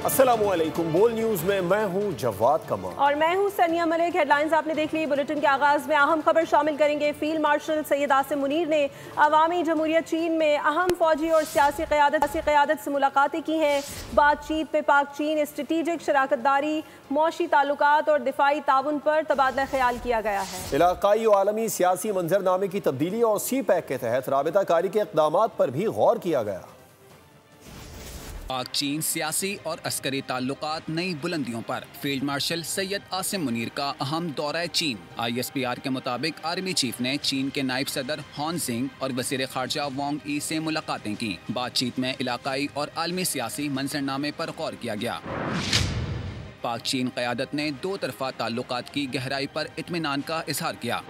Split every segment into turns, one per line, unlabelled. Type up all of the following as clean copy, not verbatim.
अस्सलामुअलैकुम। बोल न्यूज में मैं हूं जवाद कमाल
और मैं हूं सनिया मलिक। हेडलाइंस आपने देख ली। बुलेटिन के आगाज में अहम खबर शामिल करेंगे। फील्ड मार्शल सैयद आसिम मुनीर ने अवामी जमहूरियत चीन में अहम फौजी और सियासी क़यादत से मुलाकातें की हैं। बातचीत में पाक चीन स्ट्रेटेजिक शराकतदारी, मौशी ताल्लुकात और दिफाई ताउन पर तबादला ख्याल किया गया है।
इलाकाई और आलमी सियासी मंजरनामे की तब्दीली और सी पैक के तहत राबिता कारी के इक़दामात पर भी गौर किया गया।
पाक चीन सियासी और अस्करी ताल्लुकात नई बुलंदियों पर। फील्ड मार्शल सैयद आसिम मुनीर का अहम दौरा चीन। ISPR के मुताबिक आर्मी चीफ ने चीन के नायब सदर हॉन सिंह और वज़ीर ख़ारजा वांग यी से मुलाकातें की। बातचीत में इलाकाई और आलमी सियासी मंजरनामे पर गौर किया गया। पाक चीन क़यादत ने दो तरफ़ा ताल्लुकात की गहराई पर इत्मीनान का इजहार किया।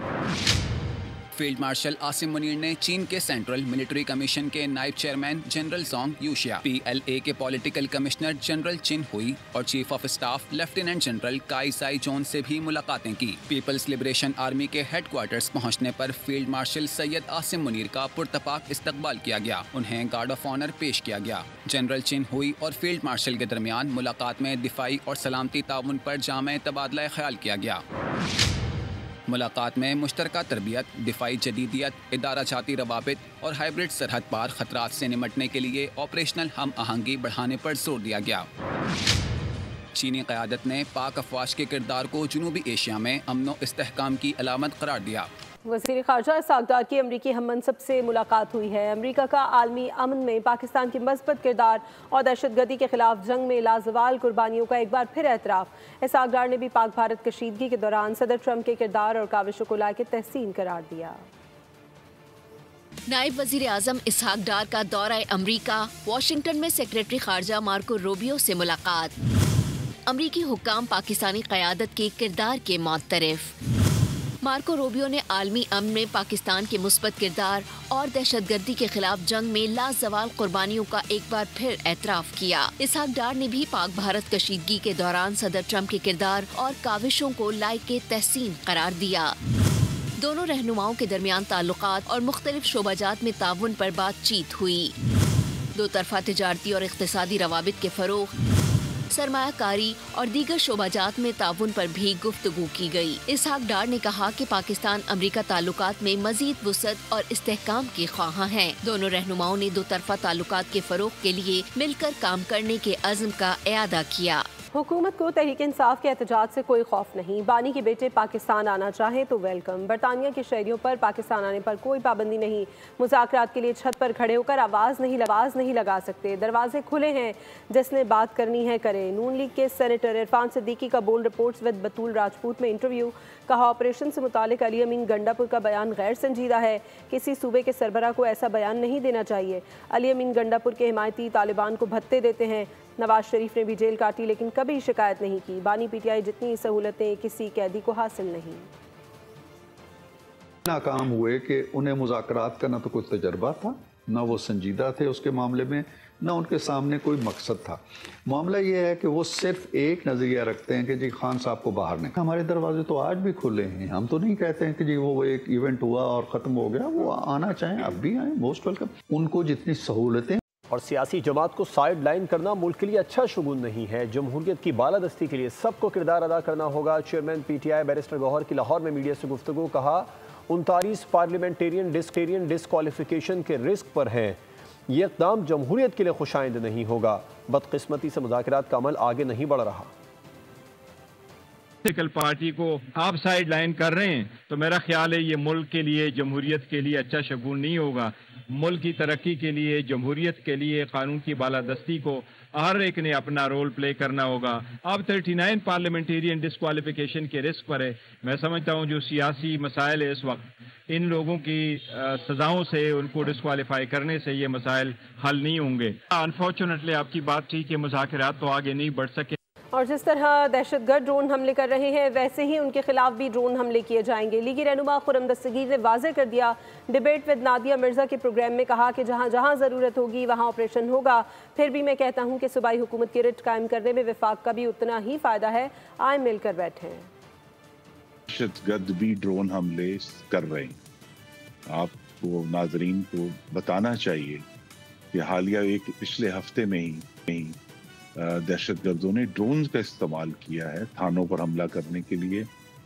फील्ड मार्शल आसिम मुनीर ने चीन के सेंट्रल मिलिट्री कमीशन के नायब चेयरमैन जनरल जोंग यूशिया, PLA के पॉलिटिकल कमिश्नर जनरल चिन हुई और chief of staff lieutenant general काई साई जोन से भी मुलाकातें की। पीपल्स लिबरेशन आर्मी के हेडक्वार्टर्स पहुंचने पर फील्ड मार्शल सैयद आसिम मुनीर का पुरतपाक इस्तकबाल किया गया। उन्हें गार्ड ऑफ ऑनर पेश किया गया। जनरल चिन हुई और फील्ड मार्शल के दरमियान मुलाकात में दिफाई और सलामती ताउन पर जामे तबादला ख्याल किया गया। मुलाकात में मुश्तरका तरबियत, दिफाई जदीदियत, इदारा जाती रवाबित और हाइब्रिड सरहद पार खतरात से निमटने के लिए ऑपरेशनल हम आहंगी बढ़ाने पर जोर दिया गया। चीनी क़यादत ने पाक अफवाज के किरदार को जनूबी एशिया में अमन व इस्तेहकाम की अलामत करार दिया।
वज़ीर ख़ारजा सागदार की अमरीकी हम मनसब से मुलाकात हुई है। अमरीका का आलमी अमन में पाकिस्तान के मज़बूत किरदार और दहशतगर्दी के खिलाफ जंग में लाजवाल कुर्बानियों का एक बार फिर एतराफ़। सागदार ने भी पाक भारत कशीदगी के दौरान सदर ट्रंप के किरदार और काविशों को लायक तहसीन करार दिया।
नायब वज़ीर आज़म इसहाक डार का दौरा अमरीका। वाशिंगटन में सेक्रेटरी ख़ारजा मार्को रूबियो से मुलाकात। अमरीकी हुक्काम पाकिस्तानी क़यादत के किरदार के मुअत्तरिफ। मार्को रूबियो ने आलमी अमन में पाकिस्तान के मुस्बत किरदार और दहशतगर्दी के खिलाफ जंग में लाजवाल कुर्बानियों का एक बार फिर एतराफ़ किया। इसहाक डार ने भी पाक भारत कशीदगी के दौरान सदर ट्रंप के किरदार और काविशों को लायक तहसीन करार दिया। दोनों रहनुमाओं के दरमियान ताल्लुकात और मुख्तलिफ शोबाजात में ताउन पर बातचीत हुई। दो तरफा तिजारती और इक़्तिसादी रवाबित के फ़रोग़, सरमायाकारी और दीगर शोबाजात में ताउन पर भी गुफ्तगू की गई। इसहाक डार ने कहा कि पाकिस्तान अमरीका ताल्लुकात में मजीद वुसअत और इस्तेहकाम के ख्वाहां हैं। दोनों रहनुमाओं ने दो तरफा ताल्लुकात के फ़रोग़ के लिए मिलकर काम करने के अज़्म का इआदा किया।
हुकूमत को तहरीक इंसाफ के एहतजाज से कोई खौफ नहीं। बानी के बेटे पाकिस्तान आना चाहें तो वेलकम। बरतानिया के शहरियों पर पाकिस्तान आने पर कोई पाबंदी नहीं। मुज़ाकरात के लिए छत पर खड़े होकर आवाज़ नहीं लगा सकते। दरवाजे खुले हैं, जिसने बात करनी है करे। नून लीग के सेनेटर इरफान सिद्दीकी का बोल्ड रिपोर्ट्स विद बतूल राजपूत में इंटरव्यू। कहा, ऑपरेशन से मुतालिक अली अमीन गंडापुर का बयान गैर संजीदा है। किसी सूबे के सरबराह को ऐसा बयान नहीं देना चाहिए। अली अमीन गंडापुर के हिमायती तालिबान को भत्ते देते हैं। नवाज शरीफ ने भी जेल काटी लेकिन कभी शिकायत नहीं की। बानी PTI जितनी सहूलतें किसी कैदी को हासिल नहीं।
नाकाम हुए कि उन्हें मुज़ाकरात का ना तो कोई तजर्बा था, ना वो संजीदा थे उसके मामले में, ना उनके सामने कोई मकसद था। मामला ये है कि वो सिर्फ एक नज़रिया रखते हैं कि जी खान साहब को बाहर निकाल। हमारे दरवाजे तो आज भी खुले हैं। हम तो नहीं कहते हैं कि जी वो एक इवेंट हुआ और ख़त्म हो गया। वो आना चाहें अब भी आए, मोस्ट वेलकम। उनको जितनी सहूलतें
और सियासी जमात को साइड लाइन करना मुल्क के लिए अच्छा शुगुन नहीं है। जमहूरियत की बालादस्ती के लिए सबको किरदार अदा करना होगा। चेयरमैन PTI बैरिस्टर गौहर की लाहौर में मीडिया से गुफ्तगू। कहा, 39 पार्लियामेंटेरियन डिस्क्वालिफिकेशन के रिस्क पर हैं। ये इक़दाम जमहूरियत के लिए खुशाइंद नहीं होगा। बदकिस्मती से मुज़ाकरात का अमल आगे नहीं बढ़ रहा।
पॉलिटिकल पार्टी को आप साइड लाइन कर रहे हैं तो मेरा ख्याल है ये मुल्क के लिए, जमहूरियत के लिए अच्छा शगुन नहीं होगा। मुल्क की तरक्की के लिए, जमहूरियत के लिए, कानून की बालादस्ती को हर एक ने अपना रोल प्ले करना होगा। अब 39 पार्लियामेंटेरियन डिस्क्वालिफिकेशन के रिस्क पर है। मैं समझता हूँ जो सियासी मसाइल है इस वक्त, इन लोगों की सजाओं से, उनको डिस्क्वालीफाई करने से ये मसाइल हल नहीं होंगे। अनफॉर्चुनेटली आपकी बात थी कि मुज़ाकरात तो आगे नहीं बढ़ सके।
और जिस तरह दहशतगर्द ड्रोन हमले कर रहे हैं, वैसे ही उनके खिलाफ भी ड्रोन हमले किए जाएंगे। लीगी रहनुमा खुर्रम दस्तगीर ने वाज़ेह कर दिया। डिबेट विद नादिया मिर्ज़ा के प्रोग्राम में कहा कि जहाँ जहाँ ज़रूरत होगी वहाँ ऑपरेशन होगा। फिर भी मैं कहता हूँ कि सूबाई हुकूमत की रिट कायम करने में वफाक का भी उतना ही फ़ायदा है। आए मिलकर बैठे।
दहशतगर्द भी ड्रोन हमले कर रहे हैं। आपको नाजरीन को बताना चाहिए कि हालिया एक पिछले हफ्ते में ही दहशतगर्दों ने ड्रोन का इस्तेमाल किया है थानों पर हमला करने के लिए,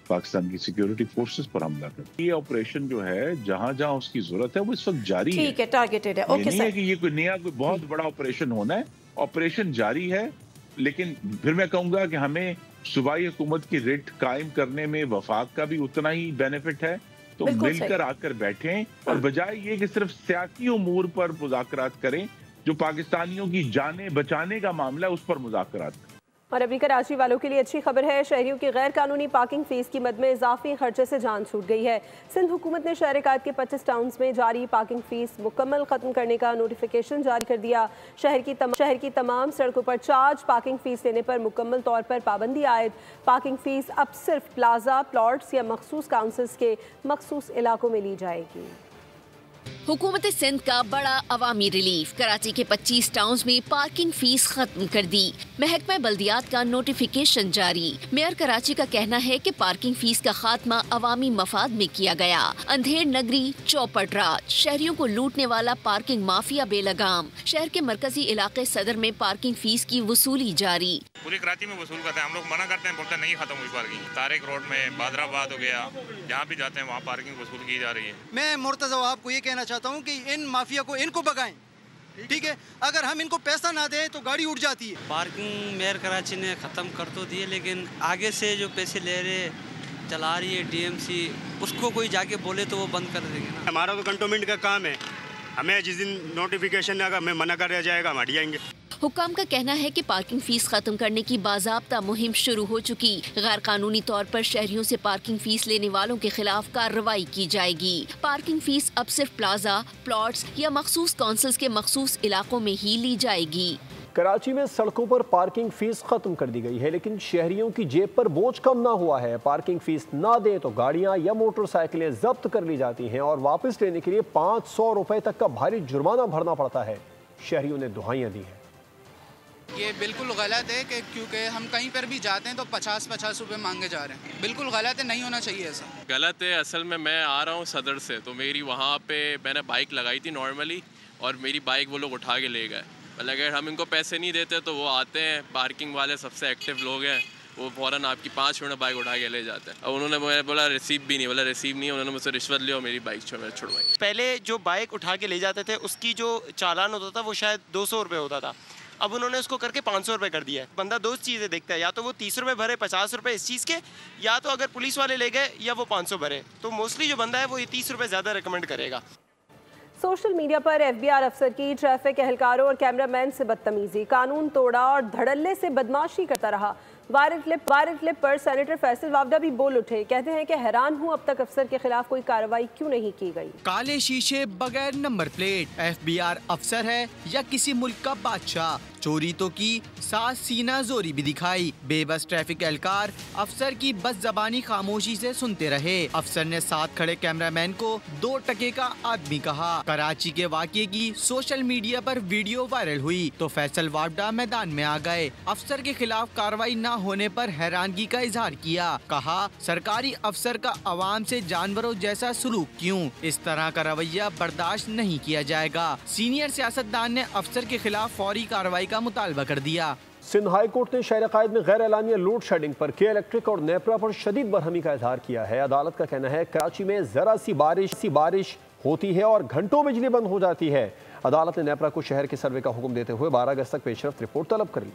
पाकिस्तान की सिक्योरिटी फोर्सेस पर हमला करते। ये ऑपरेशन जो है जहां जहां उसकी जरूरत है वो इस वक्त जारी है।
ठीक है, टारगेटेड है।
ओके, नहीं है कि ये कोई नया कोई बहुत बड़ा ऑपरेशन होना है, ऑपरेशन जारी है। लेकिन फिर मैं कहूंगा कि हमें सूबाई हुकूमत की रिट कायम करने में वफाक का भी उतना ही बेनिफिट है। तो मिलकर आकर बैठें और बजाय ये कि सिर्फ सियासी उमूर पर मुज़ाकरात करें, जो पाकिस्तानियों की जानें बचाने का मामला है उस पर मुज़ाकरात करें।
और अभी कराची वालों के लिए अच्छी खबर है, शहरियों की गैर कानूनी पार्किंग फीस की मद में इजाफी खर्चे से जान छूट गई है। सिंध हुकूमत ने शहर कायद के 25 टाउन्स में जारी पार्किंग फीस मुकम्मल खत्म करने का नोटिफिकेशन जारी कर दिया। शहर की तमाम सड़कों पर चार्ज पार्किंग फीस लेने पर मुकम्मल तौर पर पाबंदी आयद। पार्किंग फीस अब सिर्फ प्लाजा, प्लॉट्स या मखसूस काउंसिल्स के मखसूस इलाकों में ली जाएगी।
हुकूमत सिंध का बड़ा अवामी रिलीफ, कराची के 25 टाउन्स में पार्किंग फीस खत्म कर दी। महकमा बल्दियात का नोटिफिकेशन जारी। मेयर कराची का कहना है कि पार्किंग फीस का खात्मा अवामी मफाद में किया गया। अंधेर नगरी चौपट रात, शहरियों को लूटने वाला पार्किंग माफिया बेलगाम। शहर के मरकजी इलाके सदर में पार्किंग फीस की वसूली जारी।
पूरी कराची में वसूल करते हैं, हम लोग मना करते हैं, बोलते नहीं खत्म हुई पार्किंग। तारिक रोड में, बादराबाद हो गया, जहाँ भी जाते हैं वहाँ पार्किंग वसूल की जा रही है।
मैं मुर्तज़ा आपको ये कहना चाहता हूँ कि इन माफिया को इनको भगाएं, ठीक है। अगर हम इनको पैसा ना दें तो गाड़ी उठ जाती है।
पार्किंग मेयर कराची ने ख़त्म कर तो दिए, लेकिन आगे से जो पैसे ले रहे चला रही है टीएमसी, उसको कोई जाके बोले तो वो बंद कर देंगे ना।
हमारा तो कंटोनमेंट का काम है, हमें जिस दिन नोटिफिकेशन आएगा हमें मना कर दिया जाएगा, हम हट जाएंगे।
हुक्काम का कहना है कि पार्किंग फीस खत्म करने की बाज़ाब्ता मुहिम शुरू हो चुकी। गैर कानूनी तौर पर शहरियों से पार्किंग फीस लेने वालों के खिलाफ कार्रवाई की जाएगी। पार्किंग फीस अब सिर्फ प्लाजा, प्लॉट्स या मखसूस काउंसिल्स के मखसूस इलाकों में ही ली जाएगी।
कराची में सड़कों पर पार्किंग फीस खत्म कर दी गई है, लेकिन शहरियों की जेब पर बोझ कम ना हुआ है। पार्किंग फीस ना दें तो गाड़ियां या मोटरसाइकिलें जब्त कर ली जाती हैं और वापस लेने के लिए 500 रुपए तक का भारी जुर्माना भरना पड़ता है। शहरियों ने दुहाइयां दी हैं।
ये बिल्कुल गलत है कि क्योंकि हम कहीं पर भी जाते हैं तो 50-50 रुपए मांगे जा रहे हैं। बिल्कुल गलत है, नहीं होना चाहिए ऐसा।
गलत है। असल में मैं आ रहा हूँ सदर से, तो मेरी वहाँ पे मैंने बाइक लगाई थी नॉर्मली, और मेरी बाइक वो लोग उठा के ले गए। मतलब अगर हम इनको पैसे नहीं देते तो वो आते हैं, पार्किंग वाले सबसे एक्टिव लोग हैं, वो फ़ौरन आपकी 5 मिनट बाइक उठा के ले जाते हैं। और उन्होंने मुझे बोला रिसीव भी नहीं, बोला रिसीव नहीं, उन्होंने मुझसे रिश्वत ली और मेरी बाइक छुड़वाई।
पहले जो बाइक उठा के ले जाते थे उसकी जो चालान होता था वो शायद 200 रुपये होता था, अब उन्होंने उसको करके 500 रुपये कर दिया है। बंदा 2 चीज़ें देखता है, या तो वो 30 रुपये भरे 50 रुपये इस चीज़ के, या तो अगर पुलिस वाले ले गए या वो 500 भरे। तो मोस्टली जो बंदा है वो ये 30 रुपये ज़्यादा रिकमेंड करेगा।
सोशल मीडिया पर एफबीआर अफसर की ट्रैफिक एहलकारों और कैमरामैन से बदतमीजी, कानून तोड़ा और धड़ल्ले से बदमाशी करता रहा। वायरल क्लिप पर सेनेटर फैसल वावडा भी बोल उठे, कहते हैं कि हैरान हूं अब तक अफसर के खिलाफ कोई कार्रवाई क्यों नहीं की गई।
काले शीशे, बगैर नंबर प्लेट, एफबीआर अफसर है या किसी मुल्क का बादशाह। चोरी तो की, साथ सीना जोरी भी दिखाई। बेबस ट्रैफिक एहलकार अफसर की बस जबानी खामोशी से सुनते रहे। अफसर ने साथ खड़े कैमरामैन को 2 टके का आदमी कहा। कराची के वाक़ये की सोशल मीडिया पर वीडियो वायरल हुई तो फैसल वावडा मैदान में आ गए। अफसर के खिलाफ कार्रवाई न होने पर हैरानगी का इजहार किया। कहा सरकारी अफसर का अवाम से जानवरों जैसा सलूक क्यों? इस तरह का रवैया बर्दाश्त नहीं किया जाएगा। सीनियर सियासतदान ने अफसर के खिलाफ फौरी कार्रवाई का मुतालबा कर दिया।
सिंध हाई कोर्ट ने शहर कायद में गैर एलानिया लोड शेडिंग पर के इलेक्ट्रिक और नेपरा पर शदीद बरहमी का इजहार किया है। अदालत का कहना है कराची में जरा सी बारिश होती है और घंटों बिजली बंद हो जाती है। अदालत ने नेपरा को शहर के सर्वे का हुक्म देते हुए 12 अगस्त तक पेशरफ्त रिपोर्ट तलब कर ली।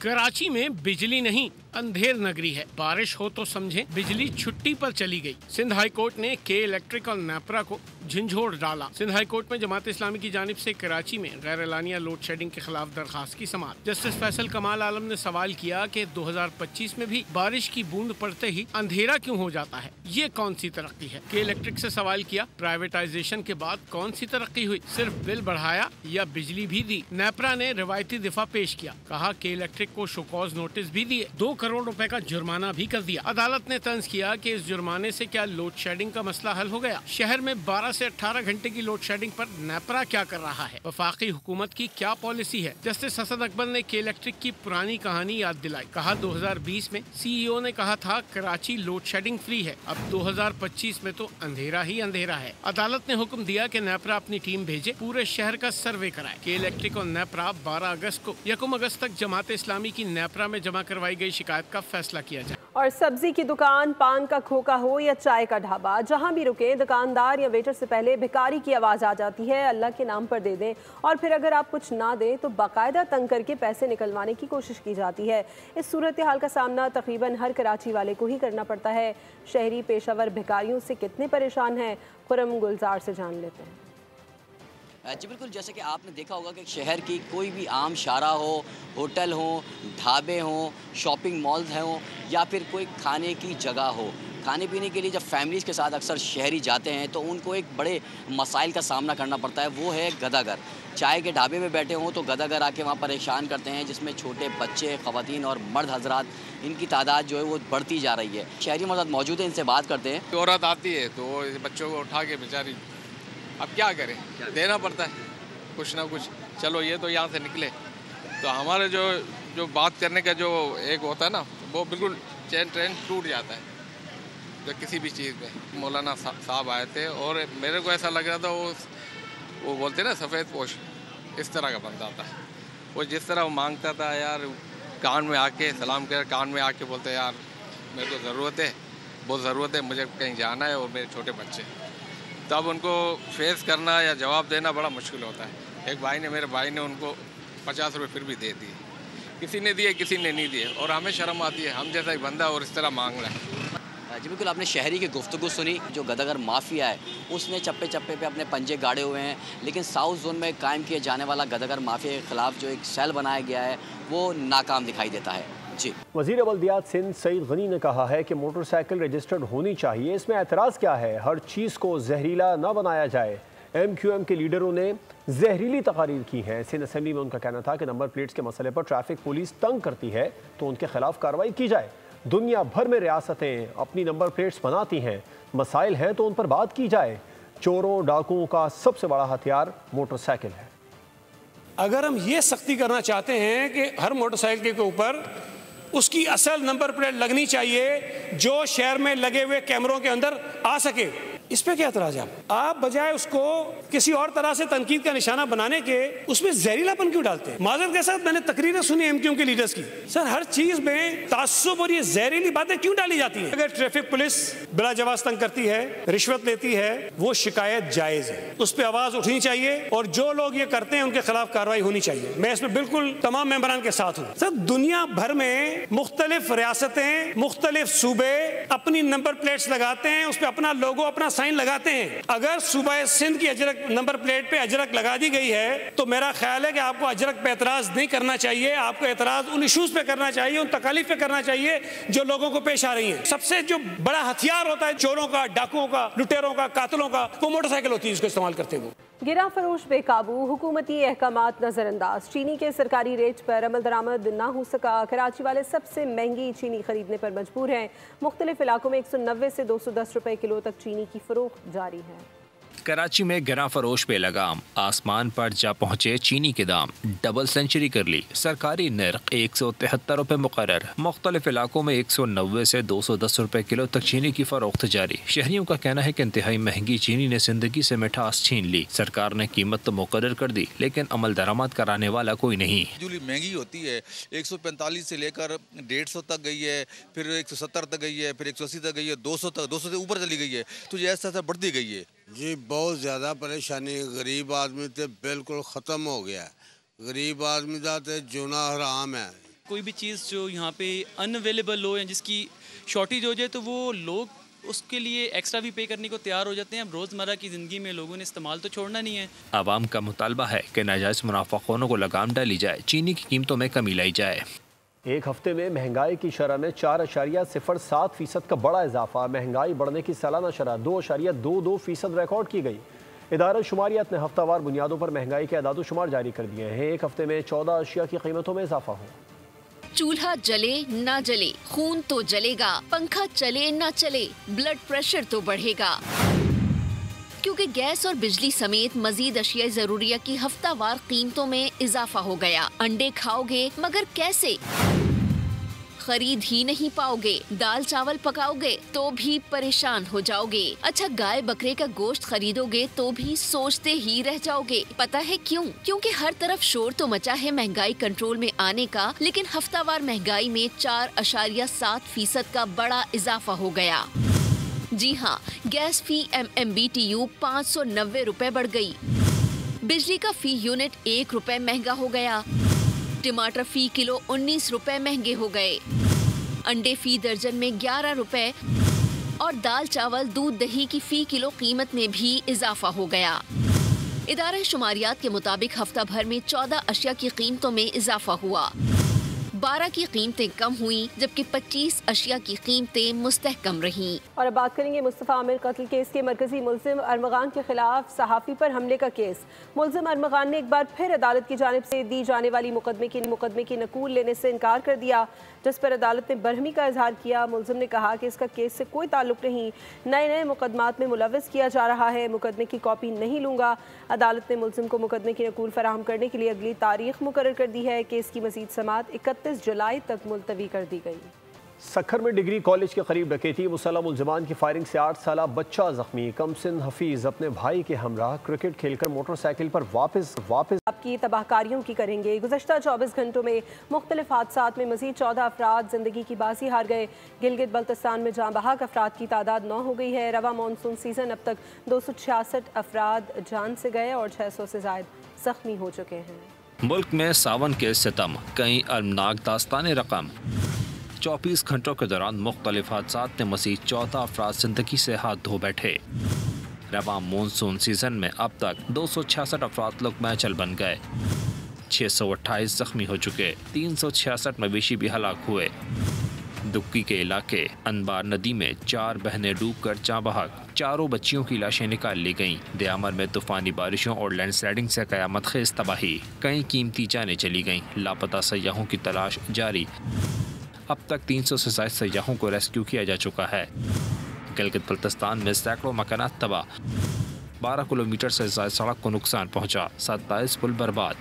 कराची में बिजली नहीं, अंधेर नगरी है। बारिश हो तो समझे बिजली छुट्टी पर चली गई। सिंध हाई कोर्ट ने के इलेक्ट्रिक और नेपरा को झंझोड़ डाला। सिंध हाई कोर्ट में जमात इस्लामी की जानिब से कराची में गैर एलानिया लोड शेडिंग के खिलाफ दरखास्त की समाअत। जस्टिस फैसल कमाल आलम ने सवाल किया कि 2025 में भी बारिश की बूंद पड़ते ही अंधेरा क्यों हो जाता है, ये कौन सी तरक्की है? के इलेक्ट्रिक से सवाल किया प्राइवेटाइजेशन के बाद कौन सी तरक्की हुई, सिर्फ बिल बढ़ाया या बिजली भी दी? नेपरा ने रिवायती दिफा पेश किया, कहा के इलेक्ट्रिक को शोकॉज नोटिस भी दिए, 2 करोड़ रुपए का जुर्माना भी कर दिया। अदालत ने तंज किया कि इस जुर्माने से क्या लोड शेडिंग का मसला हल हो गया? शहर में 12 से 18 घंटे की लोड शेडिंग पर नेपरा क्या कर रहा है, वफाकी हुकूमत की क्या पॉलिसी है। जस्टिस हसन अकबर ने के इलेक्ट्रिक की पुरानी कहानी याद दिलाई। कहा 2020 में CEO ने कहा था कराची लोड शेडिंग फ्री है, अब 2025 में तो अंधेरा ही अंधेरा है। अदालत ने हुक्म दिया कि नेपरा अपनी टीम भेजे, पूरे शहर का सर्वे कराए। के इलेक्ट्रिक और नेपरा 12 अगस्त को 1 अगस्त तक जमात इस्लामी की नेपरा में जमा करवाई गई शिकायत का फैसला किया जाए।
और सब्जी की दुकान, पान का खोखा हो या चाय का ढाबा, जहां भी रुके दुकानदार या वेटर से पहले भिखारी की आवाज़ आ जाती है, अल्लाह के नाम पर दे दें, और फिर अगर आप कुछ ना दें तो बाकायदा तंग करके पैसे निकलवाने की कोशिश की जाती है। इस सूरत हाल का सामना तकरीबन हर कराची वाले को ही करना पड़ता है। शहरी पेशावर भिखारियों से कितने परेशान हैं, खुरम गुलजार से जान लेते हैं।
जी बिल्कुल, जैसे कि आपने देखा होगा कि शहर की कोई भी आम शारा हो, होटल हो, ढाबे हों, शॉपिंग मॉल्स हों या फिर कोई खाने की जगह हो, खाने पीने के लिए जब फैमिलीज़ के साथ अक्सर शहरी जाते हैं तो उनको एक बड़े मसाइल का सामना करना पड़ता है, वो है गदागर। चाय के ढाबे में बैठे हों तो गदागर आके वहाँ परेशान करते हैं, जिसमें छोटे बच्चे, ख़वातीन और मर्द हजरात, इनकी तादाद जो है वो बढ़ती जा रही है। शहरी हमारे साथ मौजूद है, इनसे बात करते हैं।
औरत आती है तो बच्चों को उठा के बेचारी, अब क्या करें, देना पड़ता है कुछ ना कुछ। चलो ये तो यहाँ से निकले, तो हमारे जो बात करने का जो एक होता है ना, वो बिल्कुल चैन ट्रेन टूट जाता है। जो किसी भी चीज़ में मौलाना साहब आए थे और मेरे को ऐसा लग रहा था वो बोलते ना सफ़ेद पोश, इस तरह का बंदा था। वो जिस तरह वो मांगता था यार, कान में आके सलाम कर, कान में आके बोलते यार मेरे को ज़रूरत है, बहुत ज़रूरत है, मुझे कहीं जाना है और मेरे छोटे बच्चे। तब उनको फेस करना या जवाब देना बड़ा मुश्किल होता है। एक भाई ने, मेरे भाई ने उनको 50 रुपये फिर भी दे दिए, किसी ने दिए किसी ने नहीं दिए, और हमें शर्म आती है, हम जैसा एक बंदा और इस तरह मांग रहा है।
जी बिल्कुल, आपने शहरी की गुफ्तगू सुनी। जो गदागर माफिया है उसने चप्पे चप्पे पे अपने पंजे गाड़े हुए हैं, लेकिन साउथ जोन में कायम किए जाने वाला गदागर माफिया के खिलाफ जो एक सेल बनाया गया है वो नाकाम दिखाई देता है। जी,
वज़ीर बल्दियात सिंध सईद गनी ने कहा है कि मोटरसाइकिल रजिस्टर्ड होनी चाहिए, इसमें एतराज़ क्या है, हर चीज़ को जहरीला ना बनाया जाए। MQM के लीडरों ने जहरीली तकारीर की हैं। सिंध असेंबली में उनका कहना था कि नंबर प्लेट्स के मसले पर ट्रैफिक पुलिस तंग करती है तो उनके खिलाफ कार्रवाई की जाए। दुनिया भर में रियासतें अपनी नंबर प्लेट्स बनाती हैं, मसाइल हैं तो उन पर बात की जाए। चोरों डाकुओं का सबसे बड़ा हथियार मोटरसाइकिल है।
अगर हम ये सख्ती करना चाहते हैं कि हर मोटरसाइकिल के ऊपर उसकी असल नंबर प्लेट लगनी चाहिए जो शहर में लगे हुए कैमरों के अंदर आ सके, इस पे क्या एतराज है? आप बजाय उसको किसी और तरह से तनकीद का निशाना बनाने के उसमें जहरीलापन क्यों डालते हैं? माजरत के साथ मैंने तकरीरें सुनी MQM के लीडर्स की, सर हर चीज में तासुब और ये जहरीली बातें क्यों डाली जाती हैं? अगर ट्रैफिक पुलिस बिला जवाब तंग करती है, रिश्वत लेती है, वो शिकायत जायज है, उस पर आवाज उठनी चाहिए और जो लोग ये करते हैं उनके खिलाफ कार्रवाई होनी चाहिए। मैं इसमें बिल्कुल तमाम मेंबरान के साथ हूँ। सर दुनिया भर में मुख्तलिफ रियासतें, मुख्तलिफ सूबे अपनी नंबर प्लेट्स लगाते हैं, उस पर अपना लोगो, अपना साइन लगाते हैं। अगर सूबा सिंध की अजरक नंबर प्लेट पे अजरक लगा दी गई है तो मेरा ख्याल है कि आपको अजरक पे एतराज नहीं करना चाहिए, आपको एतराज उन इशूज पे करना चाहिए, उन तकालीफ पे करना चाहिए जो लोगों को पेश आ रही है। सबसे जो बड़ा हथियार होता है चोरों का, डाकुओं का, लुटेरों का, कातिलों का, वो मोटरसाइकिल होती है जिसको इस्तेमाल करते हैं। वो
गिरा फरोश बेकाबू, हुकूमती अहकामात नजरअंदाज, चीनी के सरकारी रेट पर अमल दरामद ना हो सका। कराची वाले सबसे महंगी चीनी खरीदने पर मजबूर हैं। मुख्तलिफ इलाकों में 190 से 210 रुपए किलो तक चीनी की फरोख्त जारी है।
कराची में गिरा फरोश पे लगाम, आसमान पर जा पहुँचे चीनी के दाम, डबल सेंचुरी कर ली। सरकारी नर्ख 173 रुपये मुकर्रर। मुख्तलिफ इलाकों में 190 से 210 रुपये किलो तक चीनी की फरोख्त जारी। शहरियों का कहना है कि इंतहाई महंगी चीनी ने जिंदगी से मिठास छीन ली। सरकार ने कीमत तो मुकर्रर कर दी लेकिन अमल दरामद कराने वाला कोई नहीं।
बिजली महंगी होती है, 145 से लेकर 150 तक गई है, फिर 170 तक गई है, फिर 180 तक गई है, 200 तक, 200 से ऊपर चली गई है, तो ये ऐसा बढ़ती गई है।
जी बहुत ज़्यादा परेशानी, गरीब आदमी तो बिल्कुल ख़त्म हो गया। गरीब आदमी का तो जीना हराम है।
कोई भी चीज़ जो यहाँ पे अनअवेलेबल हो या जिसकी शॉर्टेज हो जाए तो वो लोग उसके लिए एक्स्ट्रा भी पे करने को तैयार हो जाते हैं। अब रोज़मर्रा की ज़िंदगी में लोगों ने इस्तेमाल तो छोड़ना नहीं है।
आवाम का मुतालबा है कि नाजायज़ मुनाफाखोरों को लगाम डाली जाए, चीनी की कीमतों में कमी लाई जाए।
एक हफ्ते में महंगाई की शरह में 4.07% का बड़ा इजाफा। महंगाई बढ़ने की सालाना शरह 2.22% रिकॉर्ड की गई। इदारा शुमारियात ने हफ्तावार बुनियादों पर महंगाई के अदाद शुमार जारी कर दिए हैं। एक हफ्ते में 14 अशिया की कीमतों में इजाफा हो।
चूल्हा जले ना जले, खून तो जलेगा, पंखा चले ना चले, ब्लड प्रेशर तो बढ़ेगा। क्योंकि गैस और बिजली समेत मजीद अशिया जरूरिया की हफ्तावार कीमतों में इजाफा हो गया। अंडे खाओगे मगर कैसे? खरीद ही नहीं पाओगे। दाल चावल पकाओगे तो भी परेशान हो जाओगे। अच्छा, गाय बकरे का गोश्त खरीदोगे तो भी सोचते ही रह जाओगे। पता है क्यों? क्योंकि हर तरफ शोर तो मचा है महंगाई कंट्रोल में आने का, लेकिन हफ्तावार महंगाई में 4.7% का बड़ा इजाफा हो गया। जी हाँ, गैस फी MMBTU 590 रुपए बढ़ गई। बिजली का फी यूनिट 1 रुपए महंगा हो गया। टमाटर फी किलो 19 रुपए महंगे हो गए। अंडे फी दर्जन में 11 रुपए और दाल चावल दूध दही की फी किलो कीमत में भी इजाफा हो गया। इदारा शुमारियात के मुताबिक हफ्ता भर में 14 अशिया की कीमतों में इजाफा हुआ। 12 की कीमतें कम हुई जबकि 25 अशिया की कीमतें मुस्तहकम रहीं। और अब बात करेंगे मुस्तफ़ा आमिर कत्ल केस के मरकजी मुल्ज़िम अरमगान के खिलाफ सहाफ़ी पर हमले का केस। मुल्ज़िम अरमगान ने एक बार फिर अदालत की जानिब से दी जाने वाली मुकदमे की नकूल लेने से इनकार कर दिया, जिस पर अदालत ने बरहमी का इजहार किया। मुल्ज़िम ने कहा कि इसका केस से कोई ताल्लुक नहीं, नए मुकदमात में मुलव्वस किया जा रहा है, मुकदमे की कॉपी नहीं लूँगा। अदालत ने मुल्ज़िम को मुकदमे की नकूल फराहम करने के लिए अगली तारीख मुकर्रर कर दी है। केस की मज़ीद समाअत 31 जुलाई तक मुलतवी कर दी गई।
सखर में डिग्री कॉलेज के करीब डकैती, मुसल्लम मुलज़िमान की फायरिंग से 8 साला बच्चा जख्मी। कमसिन हफीज अपने भाई के हमरा क्रिकेट खेलकर मोटरसाइकिल पर वापस
आपकी तबाहकारियों की करेंगे। गुज़श्ता 24 घंटों में मुख्तलिफ हादसात में मज़ीद 14 अफराद ज़िंदगी की बाजी हार गए। गिलगित बल्तिस्तान में जाँ बहक अफराद की तादाद 9 हो गई है। रवा मानसून सीज़न अब तक 266 अफराद जान से गए और 600 से ज़ायद जख्मी हो चुके हैं।
मुल्क में सावन के सितम, कई अलमनाक दास्ताने रकम। 24 घंटों के दौरान मुख्तलिफ हादसात में मज़ीद 14 अफराद जिंदगी से हाथ धो बैठे। रवा मानसून सीजन में अब तक 266 अफराद लोग मैचल बन गए। 628 जख्मी हो चुके। 366 मवेशी भी हलाक हुए। दुक्की के इलाके अनबार नदी में 4 बहनें डूबकर जाँ बहक, 4 बच्चियों की लाशें निकाल ली गईं। दयामर में तूफानी बारिशों और लैंडस्लाइडिंग से कयामत खेज तबाही, कई कीमती जानें चली गईं। लापता सयाहों की तलाश जारी। अब तक 300 से ज्यादा सयाहों को रेस्क्यू किया जा चुका है। गिलगित बल्तिस्तान में सैकड़ों मकानात तबाह, 12 किलोमीटर से ज्यादा सड़क को नुकसान पहुंचा, 27 पुल बर्बाद,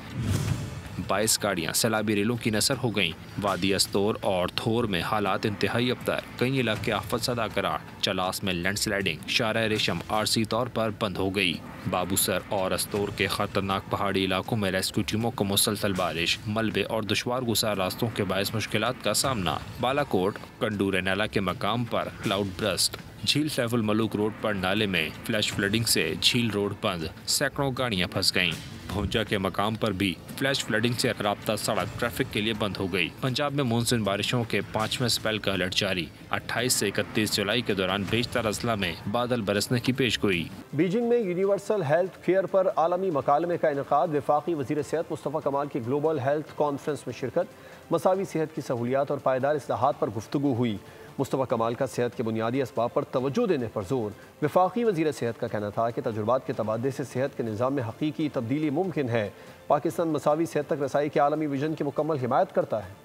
22 गाड़ियाँ सैलाबी रेलों की नसर हो गईं। वादी अस्तोर और थोर में हालात इंतहाई अबतर, कई इलाके आफत सदा करार। चलास में लैंडस्लाइडिंग, शारा रेशम आरसी तौर पर बंद हो गई। बाबूसर और अस्तोर के खतरनाक पहाड़ी इलाकों में रेस्क्यू टीमों को मुसलसल बारिश, मलबे और दुश्वार गुजार रास्तों के बायस मुश्किलात का सामना। बालाकोट कंडूरे नाला के मकाम पर क्लाउड ब्रस्ट। झील सैफुल मलूक रोड पर नाले में फ्लैश फ्लडिंग से झील रोड बंद, सैकड़ों गाड़ियां फंस गईं। भोंजा के मकाम पर भी फ्लैश फ्लडिंग से राब्ता सड़क ट्रैफिक के लिए बंद हो गई। पंजाब में मानसून बारिशों के 5वें स्पेल का अलर्ट जारी। 28 से 31 जुलाई के दौरान बेशतर अजला में बादल बरसने की पेशगोई।
बीजिंग में यूनिवर्सल हेल्थ फेयर पर आलमी मकालमे का इनेकाद। वफाकी वज़ीर सेहत मुस्तफ़ा कमाल की ग्लोबल हेल्थ कॉन्फ्रेंस में शिरकत। मसावी सेहत की सहूलियात और पायदार इस्लाहात पर गुफ्तगू हुई। मुस्तफ़ा कमाल का सेहत के बुनियादी असबाब पर तवज्जो देने पर जोर। वफाकी वज़ीर सेहत का कहना था कि तजुर्बात के तबादले से सेहत के निज़ाम में हकीकी तब्दीली मुमकिन है। पाकिस्तान मसावी सेहत तक रसाई के आलमी विजन की मुकम्मल हिमायत करता है।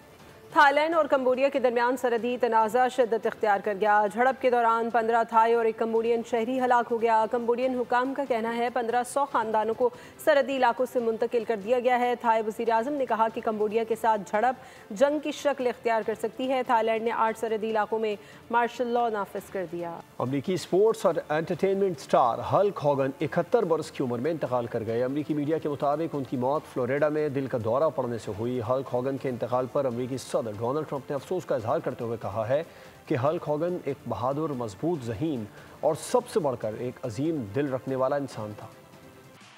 थाईलैंड और कंबोडिया के दरमियान सरहदी तनाज़ा शिद्दत इख्तियार कर गया। झड़प के दौरान 15 थाई और एक कंबोडियन शहरी हलाक हो गया। कंबोडियन हुकाम का कहना है 1500 खानदानों को सरहदी इलाकों से मुंतकिल कर दिया गया है। थाई वज़ीर आज़म ने कहा कि कंबोडिया के साथ झड़प जंग की शक्ल इख्तियार कर सकती है। थाईलैंड ने 8 सरहदी इलाकों में मार्शल लॉ नाफिज कर दिया।
अमरीकी स्पोर्ट्स और एंटरटेनमेंट स्टार हल्क हॉगन 71 बरस की उम्र में इंतकाल कर गए। अमरीकी मीडिया के मुताबिक उनकी मौत फ्लोरिडा में दिल का दौरा पड़ने से हुई। हल्क हॉगन के इंतकाल पर अमरीकी सदर डोनाल्ड ट्रंप ने अफसोस का इजहार करते हुए कहा है कि हल्क हॉगन एक बहादुर, मजबूत, ज़हीन और सबसे बढ़कर एक अजीम दिल रखने वाला इंसान था।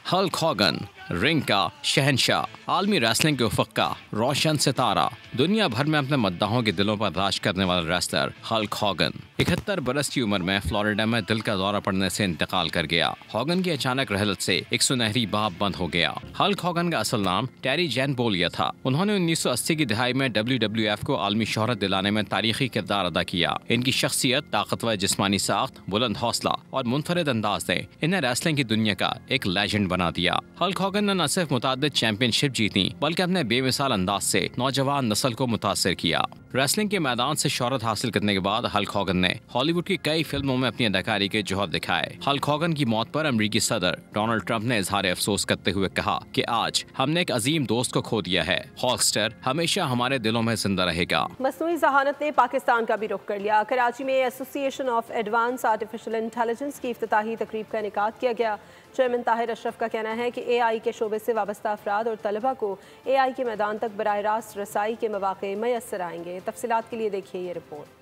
हल्क हॉगन रिंग का शहनशाह, आलमी रेसलिंग के उफ़क़ का रोशन सितारा, दुनिया भर में अपने मद्दाहों के दिलों पर राज करने वाला रेसलर हल्क हॉगन 71 बरस की उम्र में फ्लोरिडा में दिल का दौरा पड़ने से इंतकाल कर गया। हॉगन की अचानक रहलत से एक सुनहरी बाब बंद हो गया। हल्क हॉगन का असल नाम टेरी जैन बोलिया था। उन्होंने 1980 की दिहाई में WWF को आलमी शोहरत दिलाने में तारीखी किरदार अदा किया। इनकी शख्सियत, ताकतवर जिस्मानी साख्त, बुलंद हौसला और मुनफरिद अंदाज ने इन्हें रेसलिंग की दुनिया का एक लेजेंड बना दिया। हल्क हॉगन ने न सिर्फ मुतादिद चैंपियनशिप जीती बल्कि अपने बेमिसाल अंदाज से नौजवान नस्ल को मुतासिर किया। रेसलिंग के मैदान से शोहरत हासिल करने के बाद हल्क हॉगन ने हॉलीवुड की कई फिल्मों में अपनी अदाकारी के जोहर दिखाए। हल्क हॉगन की मौत पर अमेरिकी सदर डोनाल्ड ट्रंप ने इजहार अफसोस करते हुए कहा कि आज हमने एक अजीम दोस्त को खो दिया है। हॉकस्टर हमेशा हमारे दिलों में जिंदा रहेगा।
मसनूई ज़हानत ने पाकिस्तान का भी रुख कर लिया। कराची में association of advance artificial intelligence की इफ्तिताही तकरीब का इनेकाद किया गया। चेयरमैन ताहिर अशरफ का कहना है कि AI के शोबे से वाबस्ता अफराद और तलबा को AI के मैदान तक बराह रास्त रसाई के मौके मैसर आएंगे। तफसीलात के लिए देखिए ये रिपोर्ट।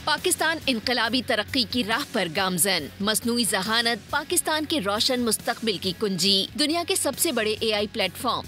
पाकिस्तान इनकलाबी तरक्की की राह पर गामजन। मसनूई ज़हानत पाकिस्तान के रोशन मुस्तकबिल की कुंजी। दुनिया के सबसे बड़े AI प्लेटफॉर्म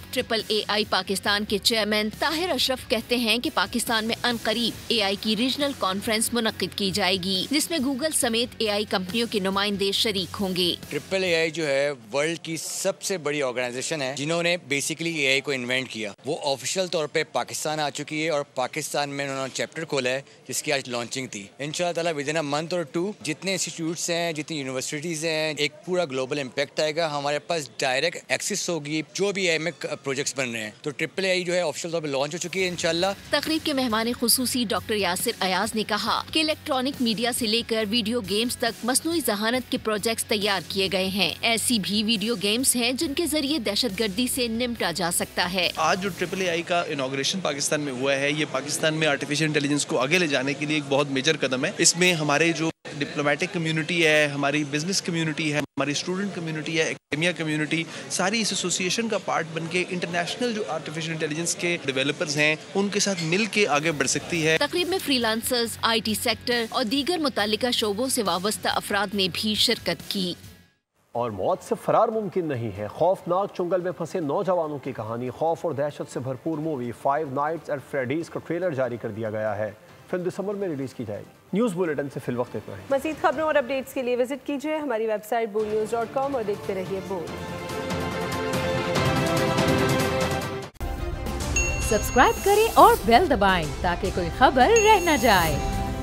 AI पाकिस्तान के चेयरमैन ताहिर अशरफ कहते हैं कि पाकिस्तान में अनकरीब AI की रीजनल कॉन्फ्रेंस मुनक्किद की जाएगी, जिसमें गूगल समेत AI कंपनियों के नुमाइंदे शरीक होंगे।
AI जो है वर्ल्ड की सबसे बड़ी ऑर्गेनाइजेशन है जिन्होंने बेसिकली AI को इन्वेंट किया। वो ऑफिशियल तौर पे पाकिस्तान आ चुकी है और पाकिस्तान में उन्होंने चैप्टर खोला है जिसकी आज लॉन्चिंग थी। इंशाअल्लाह विदिन अ मंथ और 2 जितने इंस्टीट्यूट्स हैं, जितनी यूनिवर्सिटीज़ हैं, एक पूरा ग्लोबल इम्पैक्ट आएगा। हमारे पास डायरेक्ट एक्सेस होगी जो भी AI में प्रोजेक्ट्स बन रहे हैं। तो AI जो है ऑफिशियल तौर पे लॉन्च हो चुकी है इंशाअल्लाह।
तकरीब के मेहमान खुसूसी डॉक्टर यासिर अयाज ने कहा कि इलेक्ट्रॉनिक मीडिया से लेकर वीडियो गेम्स तक मसनूई ज़हानत के प्रोजेक्ट्स तैयार किए गए हैं। ऐसी भी वीडियो गेम्स हैं जिनके जरिए दहशतगर्दी से निपटा जा सकता है।
आज जो AI का इनॉग्रेशन पाकिस्तान में हुआ है, ये पाकिस्तान में आर्टिफिशियल इंटेलिजेंस को आगे ले जाने के लिए एक बहुत मेजर कदम है। इसमें हमारे जो डिप्लोमेटिक कम्युनिटी है, हमारी बिजनेस कम्युनिटी है, हमारी स्टूडेंट कम्युनिटी है, एकेडमिया कम्युनिटी, सारी इस एसोसिएशन का पार्ट बनके इंटरनेशनल जो आर्टिफिशियल इंटेलिजेंस के डेवलपर्स हैं उनके साथ मिल के आगे बढ़ सकती है।
तकरीब में फ्रीलांसर्स, IT सेक्टर और दीगर मुतालिका शोबों से वाबस्ता अफराद ने भी शिरकत की।
और मौत से फरार मुमकिन नहीं है। खौफनाक चुंगल में फंसे नौजवानों की कहानी। खौफ और दहशत से भरपूर मूवी 5 नाइट्स एट फ्रेडीज का ट्रेलर जारी कर दिया गया है। फिल्म दिसंबर में रिलीज की जाएगी। न्यूज़ बुलेटिन से फिल वक्त इतना है।
मज़ीद खबरों और अपडेट्स के लिए विजिट कीजिए हमारी वेबसाइट boldnews.com और देखते रहिए बोल्ड।
सब्सक्राइब करें और बेल दबाएं ताकि कोई खबर रह न जाए।